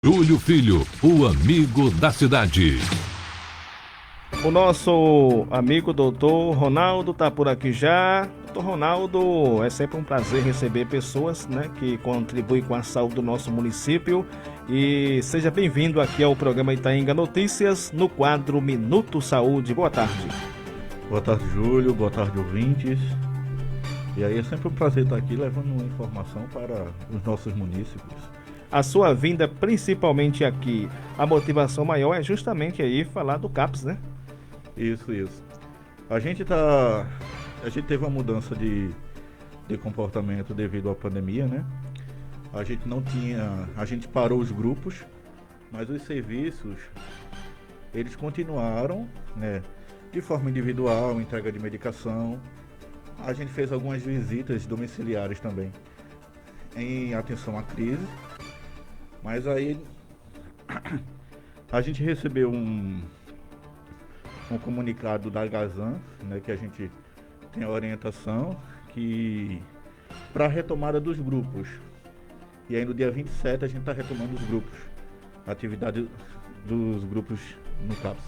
Júlio Filho, o amigo da cidade. O nosso amigo doutor Ronaldo está por aqui já. Doutor Ronaldo, é sempre um prazer receber pessoas, né, que contribuem com a saúde do nosso município. E seja bem-vindo aqui ao programa Itaenga Notícias, no quadro Minuto Saúde. Boa tarde. Boa tarde, Júlio. Boa tarde, ouvintes. E aí é sempre um prazer estar aqui levando informação para os nossos munícipes. A sua vinda, principalmente aqui, a motivação maior é justamente aí falar do CAPS, né? Isso. A gente teve uma mudança de comportamento devido à pandemia, né? A gente parou os grupos, mas os serviços, eles continuaram, né? De forma individual, entrega de medicação. A gente fez algumas visitas domiciliares também, em atenção à crise. Mas aí a gente recebeu um comunicado da Gazan, né, que a gente tem a orientação que para a retomada dos grupos. E aí no dia 27 a gente está retomando os grupos, a atividade dos grupos no CAPS.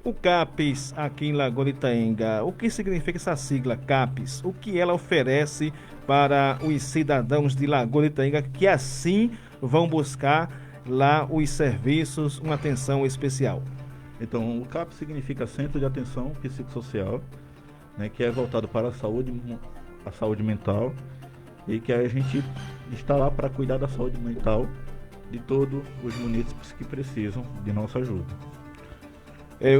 O CAPS aqui em Lagoa de Itaenga, o que significa essa sigla CAPS? O que ela oferece para os cidadãos de Lagoa de Itaenga que assim vão buscar lá os serviços, uma atenção especial? Então, o CAPS significa Centro de Atenção Psicossocial, né, que é voltado para a saúde mental, e que a gente está lá para cuidar da saúde mental de todos os munícipes que precisam de nossa ajuda.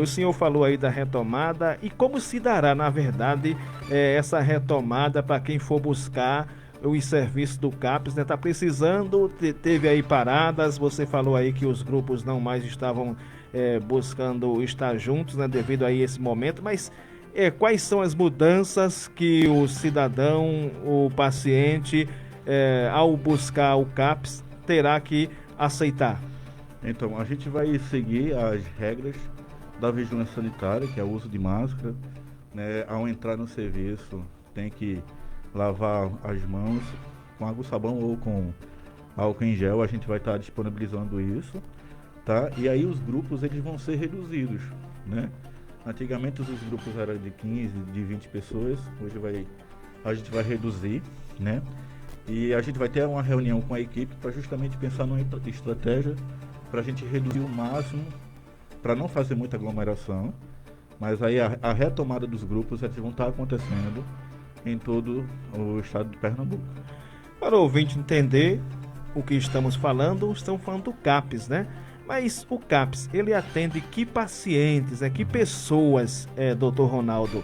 O senhor falou aí da retomada, e como se dará, na verdade, essa retomada para quem for buscar os serviços do CAPS, né? Tá precisando, teve aí paradas, você falou aí que os grupos não mais estavam buscando estar juntos, né, devido a esse momento, mas quais são as mudanças que o cidadão, o paciente, ao buscar o CAPS, terá que aceitar? Então, a gente vai seguir as regras da vigilância sanitária, que é o uso de máscara, né? Ao entrar no serviço, tem que lavar as mãos com água e sabão ou com álcool em gel. A gente vai estar disponibilizando isso, tá? E aí os grupos, eles vão ser reduzidos, né? Antigamente os grupos eram de 15, de 20 pessoas, hoje a gente vai reduzir, né? E a gente vai ter uma reunião com a equipe para justamente pensar numa estratégia para a gente reduzir o máximo, para não fazer muita aglomeração, mas aí a retomada dos grupos eles vão estar acontecendo em todo o estado de Pernambuco. Para o ouvinte entender o que estamos falando do CAPS, né? Mas o CAPS, ele atende que pacientes, que pessoas, doutor Ronaldo?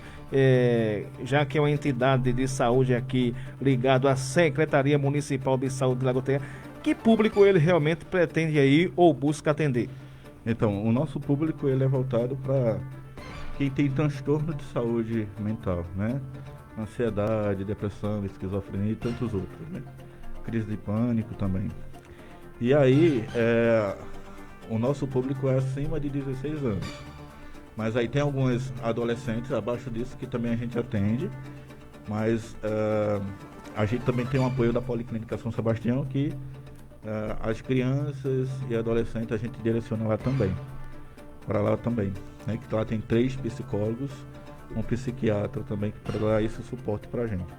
Já que é uma entidade de saúde aqui ligado à Secretaria Municipal de Saúde de Lagoa de Itaenga, que público ele realmente pretende aí ou busca atender? Então, o nosso público ele é voltado para quem tem transtorno de saúde mental, né? Ansiedade, depressão, esquizofrenia e tantos outros, né? Crise de pânico também. E aí, o nosso público é acima de 16 anos. Mas aí tem alguns adolescentes abaixo disso que também a gente atende. Mas a gente também tem o apoio da Policlínica São Sebastião, que as crianças e adolescentes a gente direciona lá também, para lá também, né? Que lá tem 3 psicólogos, um psiquiatra também para dar esse suporte para a gente.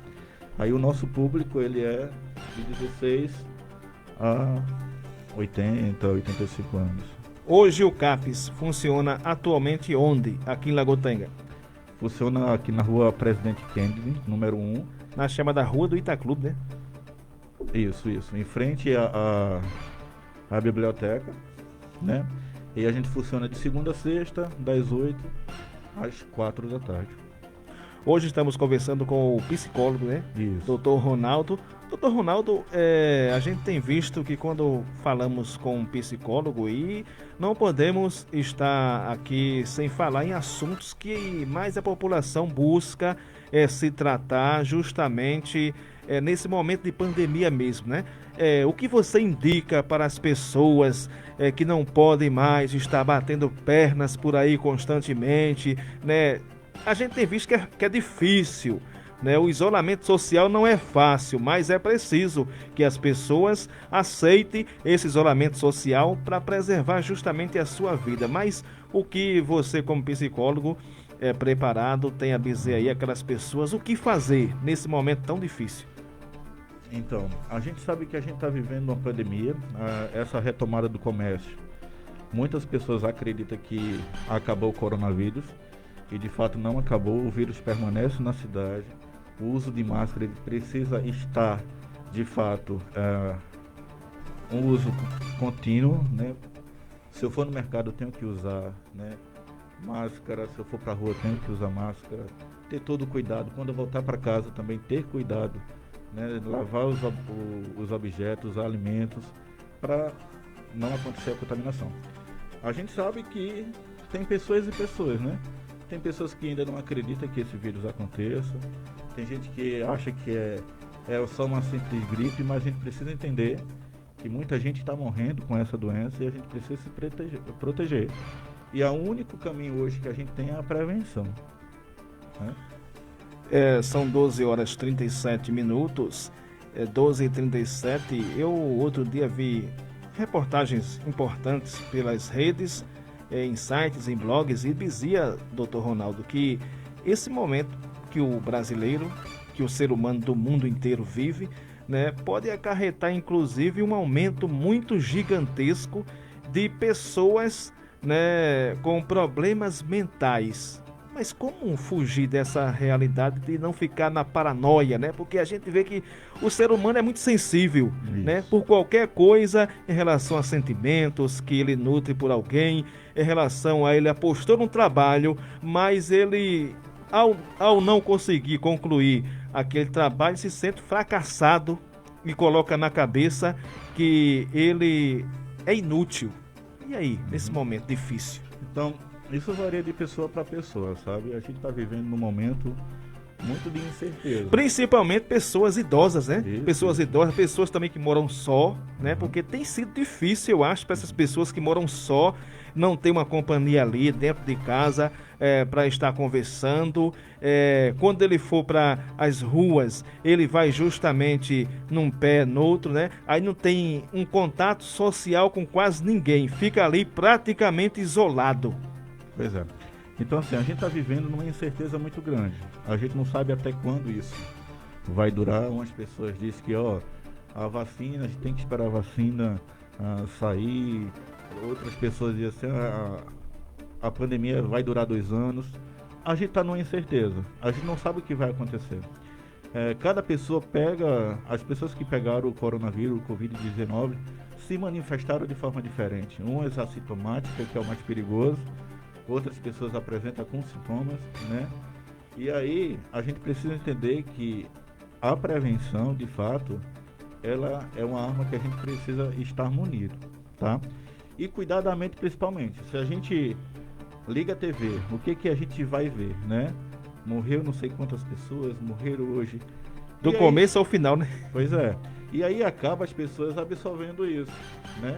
Aí o nosso público ele é de 16 a 80, 85 anos. Hoje o CAPS funciona atualmente onde? Aqui em Lagoa de Itaenga? Funciona aqui na rua Presidente Kennedy, número 1. Na chamada Rua do Itaclube, né? Isso. Em frente à biblioteca, né? E a gente funciona de segunda a sexta, das 8 às 4 da tarde. Hoje estamos conversando com o psicólogo, né? Isso. Doutor Ronaldo. Doutor Ronaldo, a gente tem visto que quando falamos com um psicólogo, e não podemos estar aqui sem falar em assuntos que mais a população busca se tratar justamente nesse momento de pandemia mesmo, né? O que você indica para as pessoas que não podem mais estar batendo pernas por aí constantemente, né? A gente tem visto que é difícil né? O isolamento social não é fácil, mas é preciso que as pessoas aceitem esse isolamento social para preservar justamente a sua vida. Mas o que você, como psicólogo, é preparado, tem a dizer aí aquelas pessoas o que fazer nesse momento tão difícil? Então, a gente sabe que a gente está vivendo uma pandemia, essa retomada do comércio. Muitas pessoas acreditam que acabou o coronavírus e de fato não acabou, o vírus permanece na cidade. O uso de máscara ele precisa estar, de fato, um uso contínuo, né? Se eu for no mercado eu tenho que usar, né, máscara, se eu for para a rua eu tenho que usar máscara, ter todo o cuidado. Quando eu voltar para casa também ter cuidado, né, lavar os objetos, os alimentos, para não acontecer a contaminação. A gente sabe que tem pessoas e pessoas, né? Tem pessoas que ainda não acreditam que esse vírus aconteça, tem gente que acha que é só uma simples gripe, mas a gente precisa entender que muita gente está morrendo com essa doença e a gente precisa se proteger. E o único caminho hoje que a gente tem é a prevenção, né? São 12 horas 37 minutos, 12h37. Eu outro dia vi reportagens importantes pelas redes, em sites, em blogs, e dizia, doutor Ronaldo, que esse momento que o brasileiro, que o ser humano do mundo inteiro vive, né, pode acarretar inclusive um aumento muito gigantesco de pessoas, né, com problemas mentais. Mas como fugir dessa realidade de não ficar na paranoia, né? Porque a gente vê que o ser humano é muito sensível, né? Por qualquer coisa em relação a sentimentos que ele nutre por alguém, em relação a ele apostou num trabalho, mas ele, ao não conseguir concluir aquele trabalho, se sente fracassado e coloca na cabeça que ele é inútil. E aí, nesse momento difícil? Então, isso varia de pessoa para pessoa, sabe? A gente está vivendo num momento muito de incerteza. Principalmente pessoas idosas, né? Isso. Pessoas idosas, pessoas também que moram só, né? Porque tem sido difícil, eu acho, para essas pessoas que moram só, não tem uma companhia ali dentro de casa para estar conversando. Quando ele for para as ruas, ele vai justamente num pé, no outro, né? Aí não tem um contato social com quase ninguém, fica ali praticamente isolado. Pois é. Então, assim, a gente está vivendo numa incerteza muito grande. A gente não sabe até quando isso vai durar. Umas pessoas dizem que, a vacina, a gente tem que esperar a vacina sair. Outras pessoas dizem assim, a pandemia vai durar 2 anos. A gente está numa incerteza. A gente não sabe o que vai acontecer. Cada pessoa as pessoas que pegaram o coronavírus, o Covid-19, se manifestaram de forma diferente. Umas assintomáticas, que é o mais perigoso. Outras pessoas apresentam com sintomas, né? E aí a gente precisa entender que a prevenção, de fato, ela é uma arma que a gente precisa estar munido, tá? E cuidadamente, principalmente. Se a gente liga a TV, o que a gente vai ver, né? Morreu não sei quantas pessoas, morreram hoje. Do começo ao final, né? Pois é. E aí acaba as pessoas absorvendo isso, né?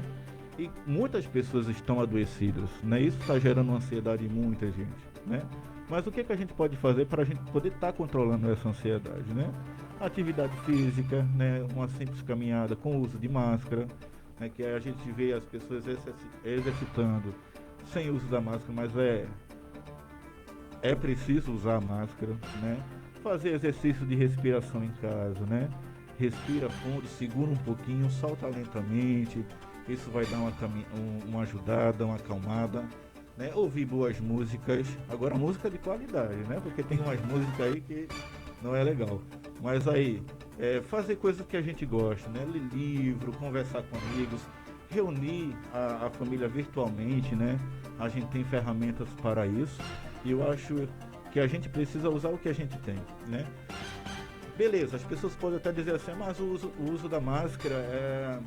E muitas pessoas estão adoecidas, né? Isso está gerando ansiedade em muita gente, né? Mas o que a gente pode fazer para a gente poder estar controlando essa ansiedade, né? Atividade física, né? Uma simples caminhada com o uso de máscara, né? Que a gente vê as pessoas exercitando sem uso da máscara, mas é preciso usar a máscara, né? Fazer exercício de respiração em casa, né? Respira fundo, segura um pouquinho, solta lentamente. Isso vai dar uma ajudada, uma acalmada, né? Ouvir boas músicas, agora música de qualidade, né? Porque tem umas músicas aí que não é legal. Mas aí, fazer coisas que a gente gosta, né? Ler livro, conversar com amigos, reunir a família virtualmente, né? A gente tem ferramentas para isso e eu acho que a gente precisa usar o que a gente tem, né? Beleza, as pessoas podem até dizer assim, mas o uso da máscara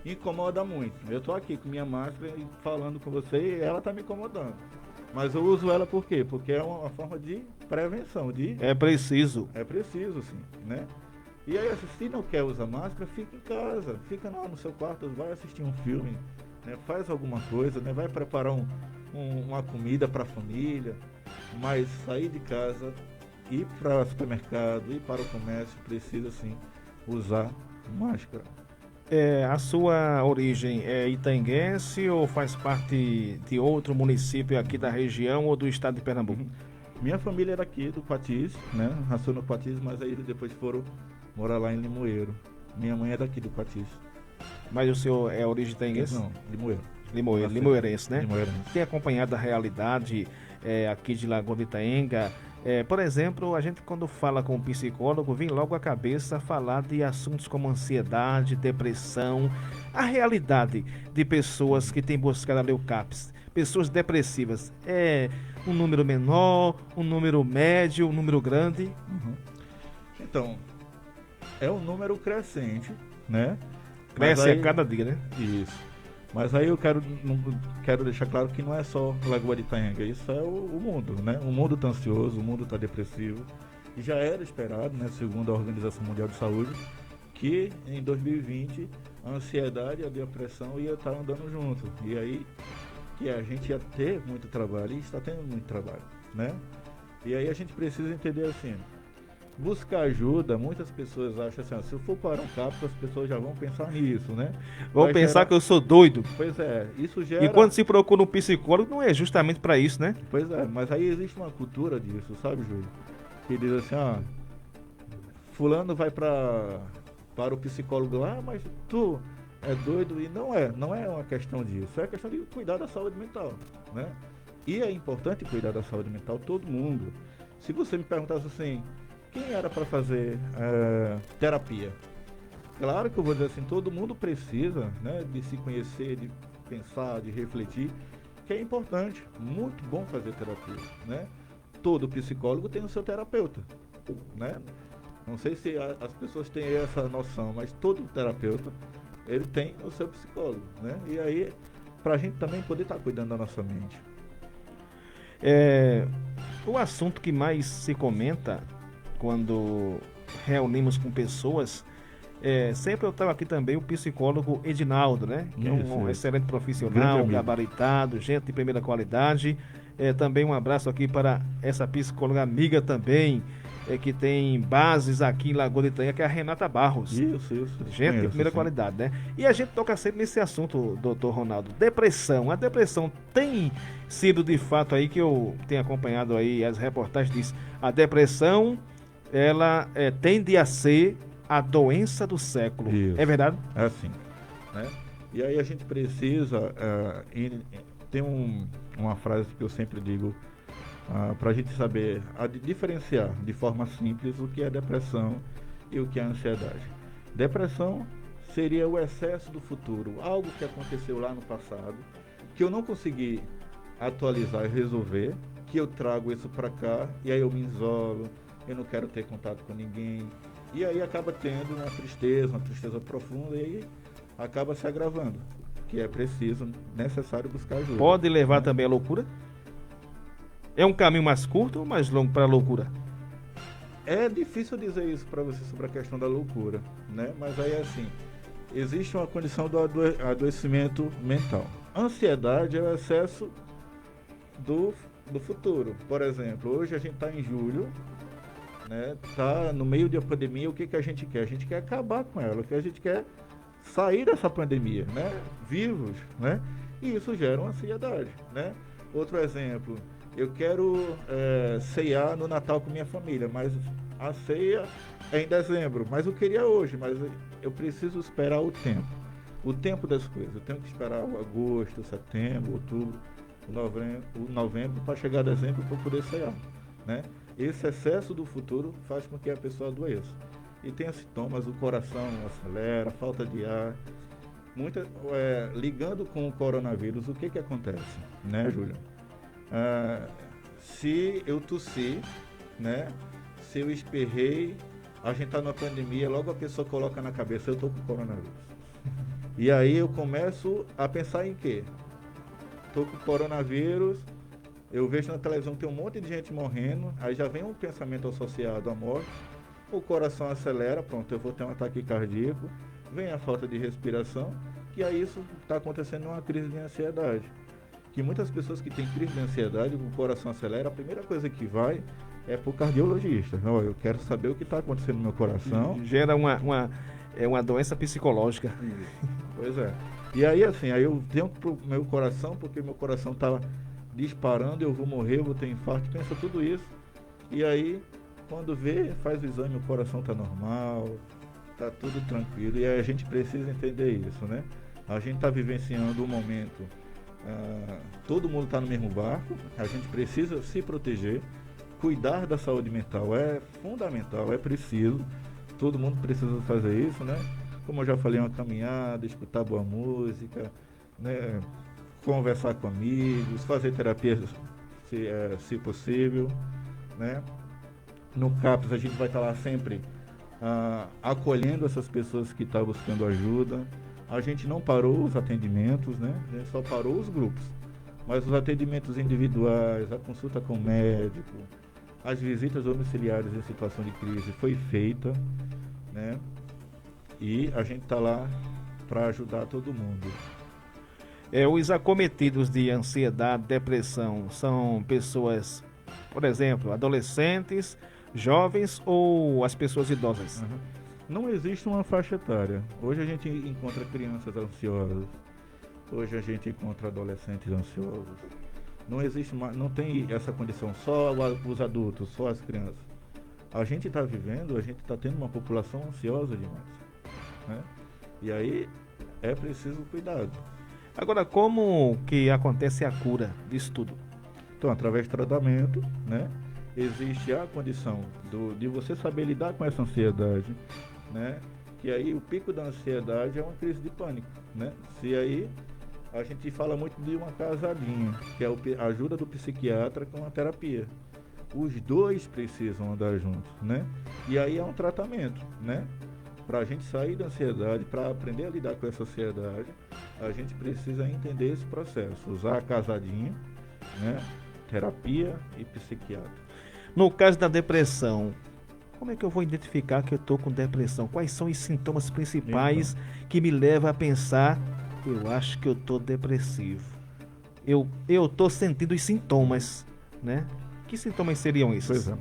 incomoda muito. Eu tô aqui com minha máscara e falando com você e ela tá me incomodando. Mas eu uso ela por quê? Porque é uma forma de prevenção. É preciso. É preciso, sim, né? E aí, se não quer usar máscara, fica em casa. Fica lá no seu quarto, vai assistir um filme, né? Faz alguma coisa, né? Vai preparar uma comida para a família. Mas sair de casa ir para o supermercado, ir para o comércio, precisa sim usar máscara. A sua origem é itaenguense ou faz parte de outro município aqui da região ou do estado de Pernambuco? Minha família era aqui do Quatis, né? Nasceu no Quatis, mas aí depois foram morar lá em Limoeiro. Minha mãe é daqui do Quatis. Mas o senhor é origem itaenguense? Não, Limoeiro. Limoeirense, né? Limoeirense. Tem acompanhado a realidade aqui de Lagoa de Itaenga. Por exemplo, a gente quando fala com um psicólogo, vem logo à cabeça falar de assuntos como ansiedade, depressão, a realidade de pessoas que têm buscado ali o CAPS, pessoas depressivas. É um número menor, um número médio, um número grande? Uhum. Então, é um número crescente, né? Cresce a cada dia, né? Isso. Mas aí eu quero deixar claro que não é só Lagoa de Itaenga, isso é o mundo, né? O mundo está ansioso, o mundo está depressivo. E já era esperado, né, segundo a Organização Mundial de Saúde, que em 2020 a ansiedade e a depressão ia estar andando junto. E aí que a gente ia ter muito trabalho, e está tendo muito trabalho, né? E aí a gente precisa entender assim, buscar ajuda, muitas pessoas acham assim, se eu for para um CAPS, as pessoas já vão pensar nisso, né? Vão pensar que eu sou doido. Pois é, isso gera... E quando se procura um psicólogo, não é justamente para isso, né? Pois é, mas aí existe uma cultura disso, sabe, Júlio? Que diz assim, fulano vai para o psicólogo lá, mas tu é doido, e não é uma questão disso, é questão de cuidar da saúde mental, né? E é importante cuidar da saúde mental todo mundo. Se você me perguntasse assim, quem era para fazer terapia? Claro que eu vou dizer assim, todo mundo precisa, né, de se conhecer, de pensar, de refletir, que é importante, muito bom fazer terapia, né? Todo psicólogo tem o seu terapeuta, né? Não sei se as pessoas têm essa noção, mas todo terapeuta, ele tem o seu psicólogo, né? E aí, para a gente também poder estar cuidando da nossa mente. O assunto que mais se comenta quando reunimos com pessoas, sempre eu estava aqui também o psicólogo Edinaldo, né? Que é um excelente profissional, gabaritado, gente de primeira qualidade. Também um abraço aqui para essa psicóloga amiga também, que tem bases aqui em Lagoa de Itaenga, que é a Renata Barros. Isso. Gente de primeira qualidade, né? E a gente toca sempre nesse assunto, doutor Ronaldo. Depressão. A depressão tem sido de fato aí, que eu tenho acompanhado aí as reportagens, diz, a depressão, ela tende a ser a doença do século. Isso. É verdade? É assim, né? E aí a gente precisa, tem uma frase que eu sempre digo, para a gente saber diferenciar de forma simples o que é depressão e o que é ansiedade. Depressão seria o excesso do futuro, algo que aconteceu lá no passado, que eu não consegui atualizar e resolver, que eu trago isso para cá e aí eu me isolo, eu não quero ter contato com ninguém, e aí acaba tendo uma tristeza profunda, e aí acaba se agravando, que é preciso, necessário buscar ajuda. Pode levar também à loucura? É um caminho mais curto ou mais longo para a loucura? É difícil dizer isso para você sobre a questão da loucura, né? Mas aí assim, existe uma condição do adoecimento mental. Ansiedade é o excesso do futuro. Por exemplo, hoje a gente está em julho, né? Tá no meio de uma pandemia, o que a gente quer? A gente quer acabar com ela, a gente quer sair dessa pandemia, né? Vivos, né? E isso gera uma ansiedade, né? Outro exemplo, eu quero ceiar no Natal com minha família, mas a ceia é em dezembro, mas eu queria hoje, mas eu preciso esperar o tempo das coisas. Eu tenho que esperar o agosto, setembro, outubro, o novembro para chegar a dezembro para poder ceiar, né? Esse excesso do futuro faz com que a pessoa adoeça. E tem sintomas, o coração acelera, falta de ar. Ligando com o coronavírus, o que acontece, né, Júlio? Se eu tossi, né? Se eu esperrei, a gente está numa pandemia, logo a pessoa coloca na cabeça, eu estou com coronavírus. E aí eu começo a pensar em quê? Estou com coronavírus, eu vejo na televisão tem um monte de gente morrendo, aí já vem um pensamento associado à morte, o coração acelera, pronto, eu vou ter um ataque cardíaco, vem a falta de respiração, e aí isso está acontecendo uma crise de ansiedade. que muitas pessoas que têm crise de ansiedade, o coração acelera, a primeira coisa que vai é para o cardiologista. Não, eu quero saber o que está acontecendo no meu coração. Gera uma doença psicológica. Pois é. E aí, assim, aí eu tenho pro meu coração, porque meu coração tá disparando, eu vou morrer, eu vou ter infarto, pensa tudo isso. E aí, quando vê, faz o exame, o coração tá normal, tá tudo tranquilo. E aí a gente precisa entender isso, né? A gente tá vivenciando um momento, todo mundo tá no mesmo barco, a gente precisa se proteger, cuidar da saúde mental é fundamental, é preciso, todo mundo precisa fazer isso, né? Como eu já falei, uma caminhada, escutar boa música, né? Conversar com amigos, fazer terapia se possível, né? No CAPS a gente vai estar lá sempre acolhendo essas pessoas que estão buscando ajuda. A gente não parou os atendimentos, né? A gente só parou os grupos. Mas os atendimentos individuais, a consulta com o médico, as visitas domiciliares em situação de crise foi feita, né? E a gente está lá para ajudar todo mundo. Os acometidos de ansiedade, depressão, são pessoas, por exemplo, adolescentes, jovens ou as pessoas idosas? Uhum. Não existe uma faixa etária. Hoje a gente encontra crianças ansiosas, hoje a gente encontra adolescentes ansiosos. Não existe, não tem essa condição só os adultos, só as crianças. A gente está vivendo, a gente está tendo uma população ansiosa demais, né? E aí é preciso cuidado. Agora, como que acontece a cura disso tudo? Então, através do tratamento, né? Existe a condição de você saber lidar com essa ansiedade, né? Que aí o pico da ansiedade é uma crise de pânico, né? Se aí a gente fala muito de uma casadinha, que é a ajuda do psiquiatra com a terapia. Os dois precisam andar juntos, né? E aí é um tratamento, né? Para a gente sair da ansiedade, para aprender a lidar com essa ansiedade, a gente precisa entender esse processo, usar a casadinha, né? Terapia e psiquiatra. No caso da depressão, como é que eu vou identificar que eu estou com depressão? Quais são os sintomas principais que me levam a pensar, eu acho que eu estou depressivo? Eu estou sentindo os sintomas, né? Que sintomas seriam esses? Pois é.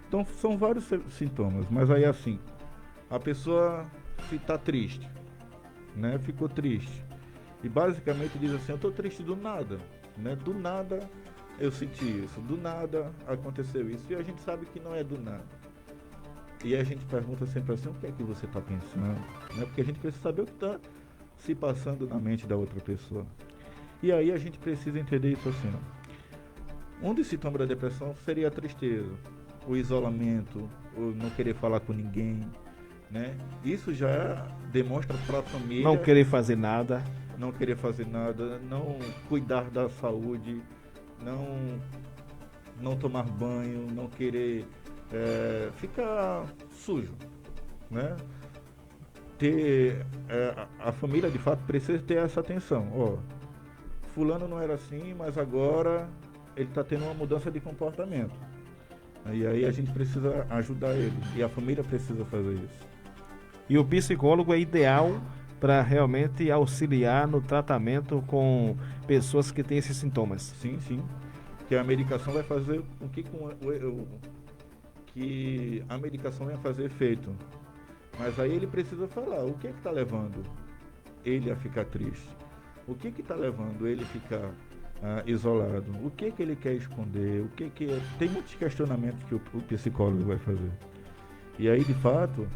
Então são vários sintomas, mas aí assim, a pessoa está triste, né? Ficou triste. E basicamente diz assim, eu estou triste do nada, né? Do nada eu senti isso, do nada aconteceu isso. E a gente sabe que não é do nada. E a gente pergunta sempre assim, o que é que você está pensando? Né? Porque a gente precisa saber o que está se passando na mente da outra pessoa. E aí a gente precisa entender isso assim, ó. Um dos sintomas da depressão seria a tristeza, o isolamento, o não querer falar com ninguém, né? Isso já demonstra para a família... Não querer fazer nada. Não querer fazer nada, não cuidar da saúde, não tomar banho, não querer ficar sujo, né? A família de fato precisa ter essa atenção. Ó, fulano não era assim, mas agora ele está tendo uma mudança de comportamento. E aí a gente precisa ajudar ele. E a família precisa fazer isso. E o psicólogo é ideal para realmente auxiliar no tratamento com pessoas que têm esses sintomas. Sim, sim. Que a medicação vai fazer o que a medicação vai fazer efeito. Mas aí ele precisa falar o que está levando ele a ficar triste. O que está levando ele a ficar isolado? O que ele quer esconder? Tem muitos questionamentos que o psicólogo vai fazer. E aí, de fato,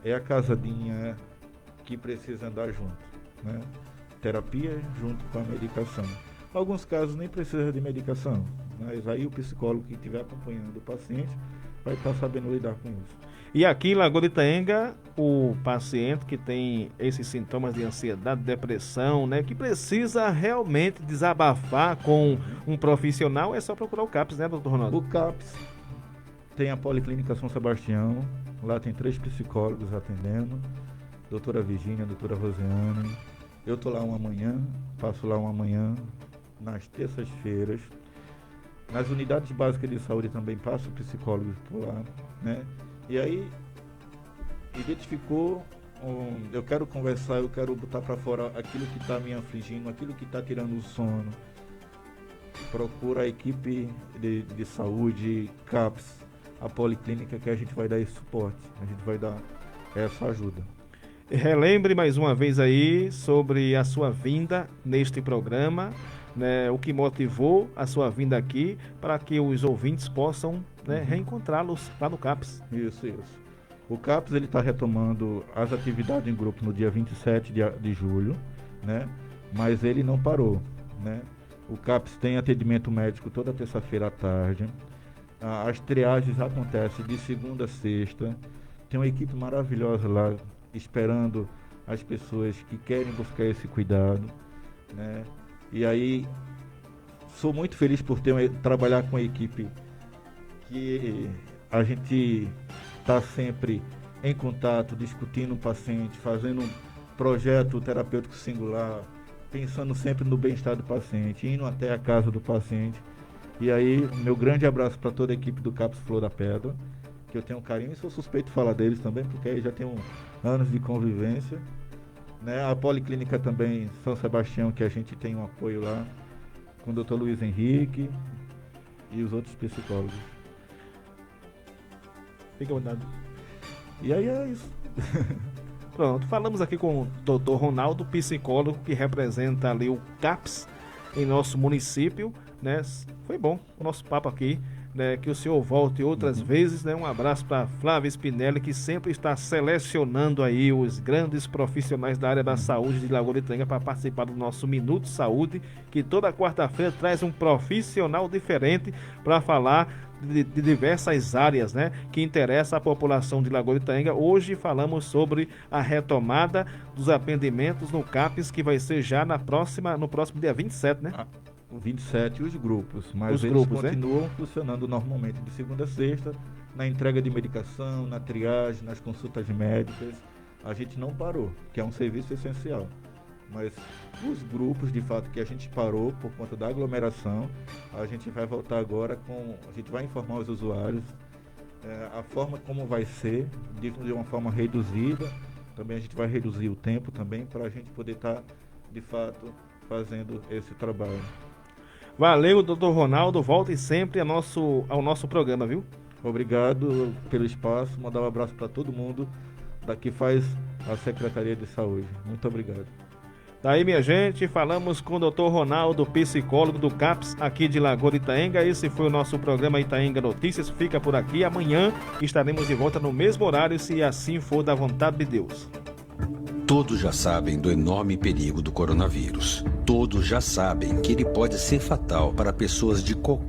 é a casadinha que precisa andar junto, né? Terapia junto com a medicação. Em alguns casos nem precisa de medicação, mas aí o psicólogo que estiver acompanhando o paciente vai estar sabendo lidar com isso. E aqui em Lagoa de Itaenga, o paciente que tem esses sintomas de ansiedade, depressão, né, que precisa realmente desabafar com um profissional, é só procurar o CAPS, né, doutor Ronaldo? O CAPS tem a Policlínica São Sebastião, lá tem 3 psicólogos atendendo, doutora Virgínia, doutora Rosiane. Eu estou lá uma manhã, passo lá uma manhã, nas terças-feiras. Nas unidades básicas de saúde também passo psicólogos por lá, né? E aí, identificou, eu quero conversar, eu quero botar para fora aquilo que está me afligindo, aquilo que está tirando o sono, procura a equipe de saúde, CAPS, a policlínica, que a gente vai dar esse suporte, a gente vai dar essa ajuda. Relembre mais uma vez aí sobre a sua vinda neste programa, né, o que motivou a sua vinda aqui, para que os ouvintes possam, né, reencontrá-los lá no CAPS. Isso. O CAPS está retomando as atividades em grupo no dia 27 de julho, né, mas ele não parou, né? O CAPS tem atendimento médico toda terça-feira à tarde. As triagens acontecem de segunda a sexta. Tem uma equipe maravilhosa lá esperando as pessoas que querem buscar esse cuidado, né? E aí, sou muito feliz por trabalhar com a equipe que a gente está sempre em contato, discutindo o paciente, fazendo um projeto terapêutico singular, pensando sempre no bem-estar do paciente, indo até a casa do paciente. E aí, meu grande abraço para toda a equipe do CAPS Flor da Pedra, que eu tenho um carinho e sou suspeito de falar deles também, porque aí já tenho anos de convivência, né? A Policlínica também, São Sebastião, que a gente tem um apoio lá, com o Dr. Luiz Henrique e os outros psicólogos. Fica à vontade. E aí é isso. Pronto, falamos aqui com o Dr. Ronaldo, psicólogo que representa ali o CAPS em nosso município, né? Foi bom o nosso papo aqui, né? Que o senhor volte outras vezes, né? Um abraço para Flávia Spinelli, que sempre está selecionando aí os grandes profissionais da área da saúde de Lagoa de Itaenga para participar do nosso Minuto Saúde, que toda quarta-feira traz um profissional diferente para falar de diversas áreas, né, que interessa a população de Lagoa de Itaenga. Hoje falamos sobre a retomada dos atendimentos no CAPS, que vai ser já no próximo dia 27, né? 27 os grupos, mas os eles grupos, continuam, né, funcionando normalmente de segunda a sexta, na entrega de medicação, na triagem, nas consultas médicas. A gente não parou, que é um serviço essencial. Mas os grupos, de fato, que a gente parou por conta da aglomeração, a gente vai voltar agora a gente vai informar os usuários a forma como vai ser, de uma forma reduzida. Também a gente vai reduzir o tempo também, para a gente poder estar, de fato, fazendo esse trabalho. Valeu, doutor Ronaldo, volte sempre ao nosso programa, viu? Obrigado pelo espaço, mandar um abraço para todo mundo que faz a Secretaria de Saúde. Muito obrigado. Daí, minha gente, falamos com o Dr. Ronaldo, psicólogo do CAPS aqui de Lagoa de Itaenga. Esse foi o nosso programa Itaenga Notícias. Fica por aqui. Amanhã estaremos de volta no mesmo horário, se assim for da vontade de Deus. Todos já sabem do enorme perigo do coronavírus. Todos já sabem que ele pode ser fatal para pessoas de qualquer